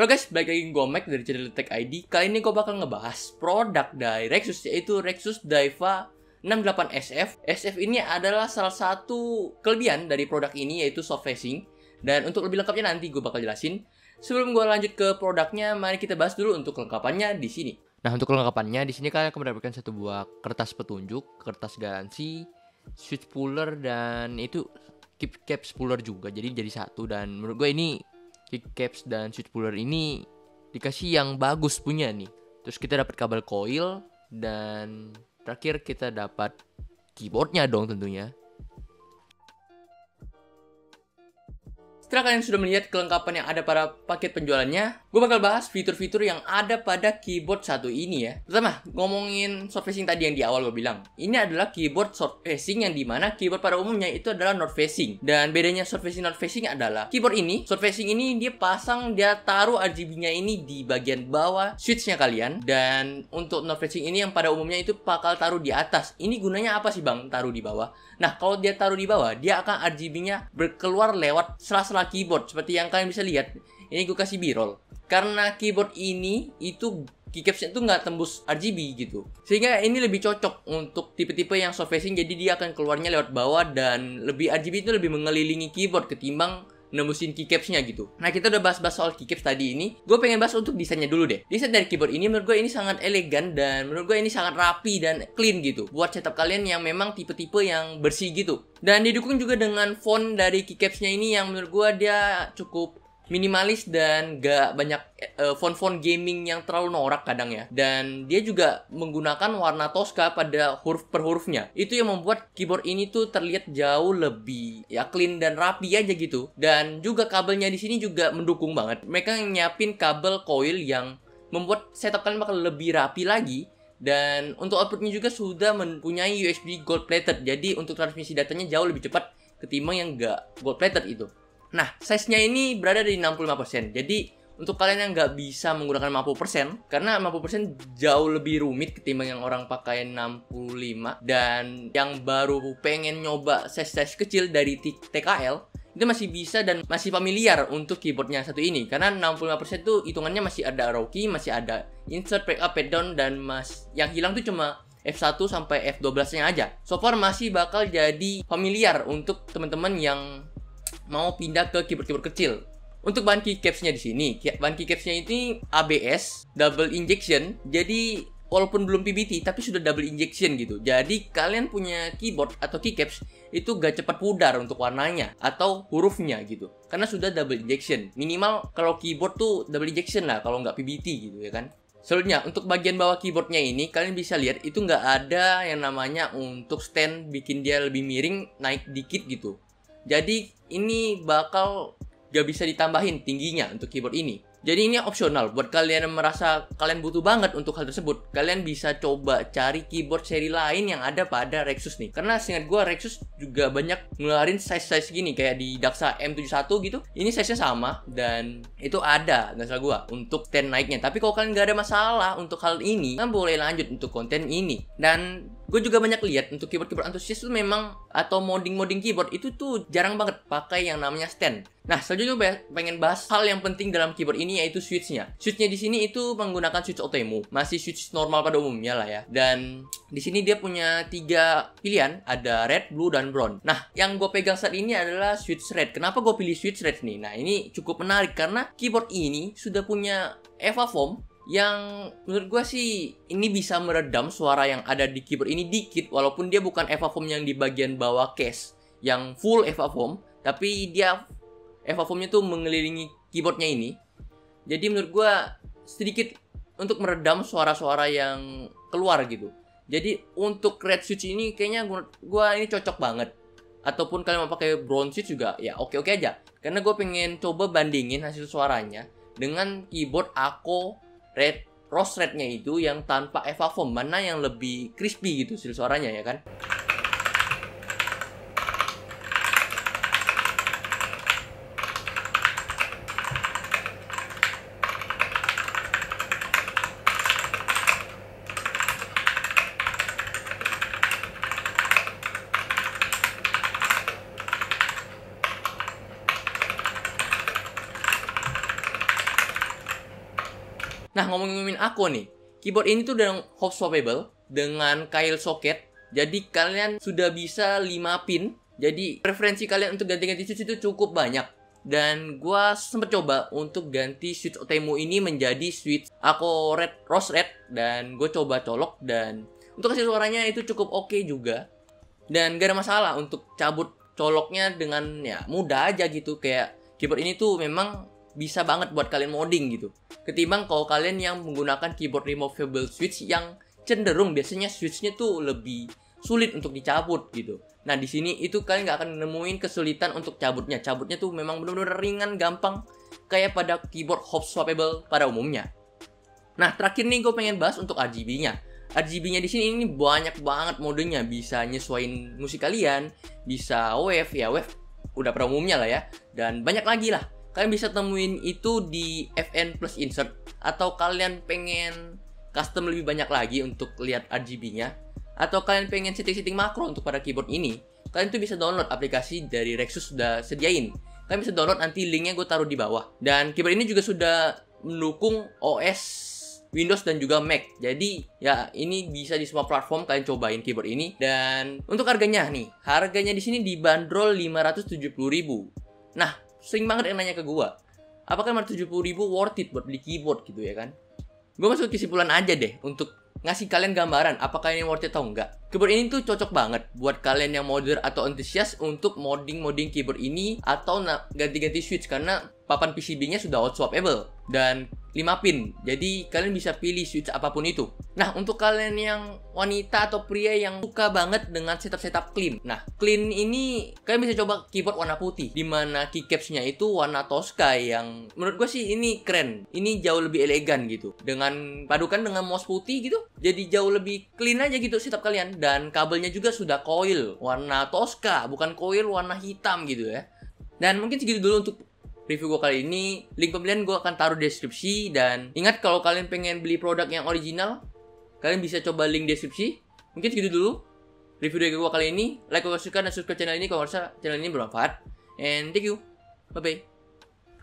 Halo guys, balik lagi gue Mike dari channel Tech ID. Kali ini gue bakal ngebahas produk dari Rexus, yaitu Rexus Daiwa 68 SF. SF ini adalah salah satu kelebihan dari produk ini, yaitu soft facing. Dan untuk lebih lengkapnya nanti gue bakal jelasin. Sebelum gue lanjut ke produknya, mari kita bahas dulu untuk kelengkapannya di sini. Nah, untuk kelengkapannya di sini kalian akan mendapatkan satu buah kertas petunjuk, kertas garansi, switch puller, dan itu keycap puller juga. Jadi satu, dan menurut gue ini keycaps dan switch puller ini dikasih yang bagus punya nih. Terus kita dapat kabel coil, dan terakhir kita dapat keyboardnya dong tentunya. Setelah kalian sudah melihat kelengkapan yang ada pada paket penjualannya, gue bakal bahas fitur-fitur yang ada pada keyboard satu ini ya. Pertama, ngomongin soft facing tadi yang di awal gue bilang. Ini adalah keyboard soft facing yang dimana keyboard pada umumnya itu adalah north facing. Dan bedanya soft facing north facing adalah keyboard ini, soft facing ini dia taruh RGB-nya ini di bagian bawah switch-nya kalian. Dan untuk north facing ini yang pada umumnya itu bakal taruh di atas. Ini gunanya apa sih bang, taruh di bawah? Nah, kalau dia taruh di bawah, dia akan RGB-nya berkeluar lewat sela-sela keyboard. Seperti yang kalian bisa lihat. Ini gue kasih b-roll. Karena keyboard ini itu keycapsnya itu nggak tembus RGB gitu. Sehingga ini lebih cocok untuk tipe-tipe yang soft facing. Jadi dia akan keluarnya lewat bawah dan lebih RGB itu lebih mengelilingi keyboard ketimbang nembusin keycapsnya gitu. Nah, kita udah bahas-bahas soal keycaps tadi ini. Gue pengen bahas untuk desainnya dulu deh. Desain dari keyboard ini menurut gue ini sangat elegan dan menurut gue ini sangat rapi dan clean gitu. Buat setup kalian yang memang tipe-tipe yang bersih gitu. Dan didukung juga dengan font dari keycapsnya ini yang menurut gue dia cukup minimalis dan gak banyak font-font gaming yang terlalu norak kadang ya. Dan dia juga menggunakan warna Tosca pada huruf per hurufnya. Itu yang membuat keyboard ini tuh terlihat jauh lebih ya clean dan rapi aja gitu. Dan juga kabelnya di sini juga mendukung banget. Mereka nyiapin kabel coil yang membuat setup kalian bakal lebih rapi lagi. Dan untuk outputnya juga sudah mempunyai USB gold plated. Jadi untuk transmisi datanya jauh lebih cepat ketimbang yang gak gold plated itu. Nah, size-nya ini berada di 65%. Jadi, untuk kalian yang nggak bisa menggunakan 50%, karena 50% jauh lebih rumit ketimbang yang orang pakai 65, dan yang baru pengen nyoba size kecil dari TKL, itu masih bisa dan masih familiar untuk keyboardnya satu ini. Karena 65% itu hitungannya masih ada arrow key, masih ada insert, pick up, pad down, dan yang hilang tuh cuma F1 sampai F12-nya aja. So far masih bakal jadi familiar untuk teman-teman yang mau pindah ke keyboard kecil. Untuk bahan keycapsnya di sini, bahan keycapsnya ini ABS double injection. Jadi walaupun belum PBT tapi sudah double injection gitu. Jadi kalian punya keyboard atau keycaps itu gak cepat pudar untuk warnanya atau hurufnya gitu. Karena sudah double injection. Minimal kalau keyboard tuh double injection lah kalau nggak PBT gitu ya kan. Selanjutnya, untuk bagian bawah keyboardnya ini, kalian bisa lihat itu nggak ada yang namanya untuk stand bikin dia lebih miring, naik dikit gitu. Jadi ini bakal gak bisa ditambahin tingginya untuk keyboard ini. Jadi ini opsional buat kalian yang merasa kalian butuh banget untuk hal tersebut. Kalian bisa coba cari keyboard seri lain yang ada pada Rexus nih. Karena seingat gue Rexus juga banyak ngeluarin size-size gini kayak di Daxa M71 gitu. Ini size-nya sama dan itu ada, nggak salah gue, untuk stand naiknya. Tapi kalau kalian gak ada masalah untuk hal ini, kalian boleh lanjut untuk konten ini. Dan gue juga banyak lihat untuk keyboard antusias itu memang atau modding keyboard itu tuh jarang banget pakai yang namanya stand. Nah, selanjutnya gue pengen bahas hal yang penting dalam keyboard ini yaitu switch-nya. Switch-nya di sini itu menggunakan switch Otemu, masih switch normal pada umumnya lah ya. Dan di sini dia punya 3 pilihan, ada red, blue, dan brown. Nah, yang gue pegang saat ini adalah switch red. Kenapa gue pilih switch red nih? Nah, ini cukup menarik karena keyboard ini sudah punya EVA foam yang menurut gue sih ini bisa meredam suara yang ada di keyboard ini dikit, walaupun dia bukan EVA foam yang di bagian bawah case yang full EVA foam, tapi dia EVA foamnya tuh mengelilingi keyboardnya ini. Jadi menurut gue sedikit untuk meredam suara-suara yang keluar gitu. Jadi untuk red switch ini kayaknya gue ini cocok banget. Ataupun kalian mau pakai brown switch juga ya oke-oke aja. Karena gue pengen coba bandingin hasil suaranya dengan keyboard Ako Red Rose Red-nya itu yang tanpa EVA foam, mana yang lebih crispy gitu hasil suaranya ya kan. Nah, ngomongin Aqua nih, keyboard ini tuh udah hot swappable dengan kail socket. Jadi kalian sudah bisa 5 pin. Jadi preferensi kalian untuk ganti-ganti switch itu cukup banyak. Dan gua sempet coba untuk ganti switch Otemu ini menjadi switch Aqua Red, Rose Red. Dan gue coba colok dan untuk hasil suaranya itu cukup oke juga. Dan gak ada masalah untuk cabut coloknya dengan ya mudah aja gitu. Kayak keyboard ini tuh memang bisa banget buat kalian modding gitu. Ketimbang kalau kalian yang menggunakan keyboard removable switch yang cenderung biasanya switchnya tuh lebih sulit untuk dicabut gitu. Nah di sini itu kalian nggak akan nemuin kesulitan untuk cabutnya. Cabutnya tuh memang benar-benar ringan, gampang, kayak pada keyboard hot swappable pada umumnya. Nah terakhir nih gue pengen bahas untuk RGB-nya. RGB-nya di sini ini banyak banget modenya, bisa nyesuaiin musik kalian, bisa wave, ya wave udah pada umumnya lah ya, dan banyak lagi lah. Kalian bisa temuin itu di FN Plus Insert, atau kalian pengen custom lebih banyak lagi untuk lihat RGB-nya, atau kalian pengen setting-setting makro untuk pada keyboard ini, kalian tuh bisa download aplikasi dari Rexus sudah sediain. Kalian bisa download, nanti linknya gue taruh di bawah. Dan keyboard ini juga sudah mendukung OS Windows dan juga Mac. Jadi ya ini bisa di semua platform kalian cobain keyboard ini. Dan untuk harganya nih, harganya di sini dibanderol 570.000. Nah, sering banget yang nanya ke gua, apakah 570.000 worth it buat beli keyboard gitu ya kan? Gue masuk kesimpulan aja deh untuk ngasih kalian gambaran apakah ini worth it atau enggak. Keyboard ini tuh cocok banget buat kalian yang modder atau antusias untuk modding keyboard ini atau ganti-ganti switch, karena papan PCB-nya sudah hot swappable dan 5 pin. Jadi kalian bisa pilih switch apapun itu. Nah, untuk kalian yang wanita atau pria yang suka banget dengan setup clean. Nah, clean ini kalian bisa coba keyboard warna putih, dimana keycaps-nya itu warna Tosca yang menurut gue sih ini keren. Ini jauh lebih elegan gitu. Dengan padukan dengan mouse putih gitu, jadi jauh lebih clean aja gitu setup kalian. Dan kabelnya juga sudah coil warna Tosca, bukan coil warna hitam gitu ya. Dan mungkin segitu dulu untuk review gue kali ini. Link pembelian gue akan taruh di deskripsi. Dan ingat, kalau kalian pengen beli produk yang original, kalian bisa coba link deskripsi. Mungkin segitu dulu review dari gue kali ini. Like kalau suka dan subscribe channel ini kalau merasa channel ini bermanfaat. And thank you. Bye bye.